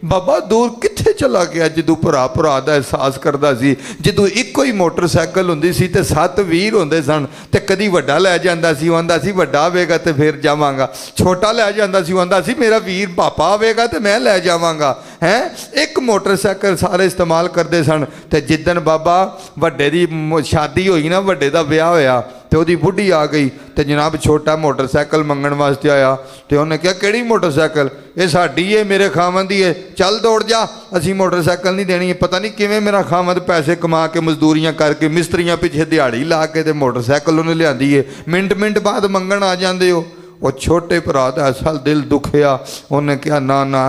बाबा दूर कित्थे चला गया जदों भरा भरा दा एहसास करदा सी। जदों इक्को ही मोटरसाइकिल हुंदी सी ते 7 वीर हुंदे सन ते कदी वड्डा लै जांदा सी, आंदा सी वड्डा आवेगा ते फिर जावांगा, छोटा लै जांदा सी, आंदा सी मेरा वीर पापा आवेगा ते मैं लै जावांगा। हैं एक मोटरसाइकिल सारे इस्तेमाल करते सन। ते जिद्दन बाबा वड्डे दी शादी होई ना, वड्डे दा ब्याह होया ते ओदी बुढ़ी आ गई ते जनाब छोटा मोटरसाइकिल मंगण वास्ते आया ते उन्हें कहा किहड़ी मोटरसाइकिल, ये साडी है मेरे खामन दी है, चल दौड़ जा, असी मोटरसाइकिल नहीं देनी। पता नहीं किवें मेरा खामद पैसे कमा के मजदूरियां करके मिस्त्रियां पिछे दिहाड़ी ला के ते मोटरसाइकिल उन्हें लियांदी है, मिंट मिंट बाद मंगण आ जांदे हो। वो छोटे भरा दा असल दिल दुखिया, उन्हें कहा ना ना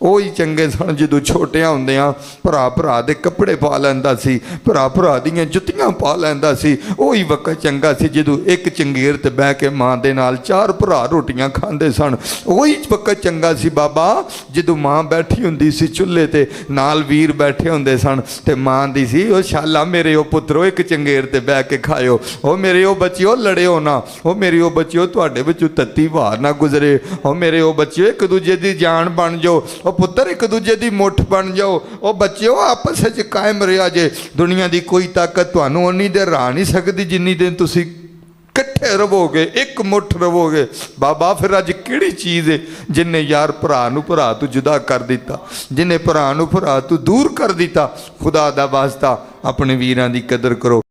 वो ही चंगे सन जदों छोटिया होंदियां भरा भरा दे कपड़े पा लैंदा सी, भरा भरा दियां जुत्तियां पा लैंदा सी। वही वक्त चंगा सी जदों एक चंगेर ते बह के माँ दे नाल 4 भरा रोटियां खांदे सन। वही वक्त चंगा सी बाबा जदों माँ बैठी हुंदी सी चुल्हे ते, नाल वीर बैठे हुंदे सन ते माँ दी सी ओ शाला मेरे ओ पुत्रो एक चंगेर ते बह के खाओ, ओ मेरे ओ बच्चिओ लड़िओ ना, ओ मेरे ओ बच्चिओ तुहाडे विचों तत्ती वार ना गुजरे, ओ मेरे ओ बच्चे एक दूजे की जान बन जाओ, ओ पुत्र एक दूजे की मुठ बन जाओ, ओ बच्चों आपस में कायम रहा जे। दुनिया की कोई ताकत तुहानूं उन्नी देर हरा नहीं सकती जिन्नी दिन तुसी कट्ठे रवोगे, एक मुठ रवोगे। बाबा फिर अज किहड़ी चीज़ है जिन्हें यार भरा नूं भरा तू जुदा कर दिता, जिन्हें भरा नूं भरा तू दूर कर दिता। खुदा दा वास्ता अपने वीरां दी कदर करो।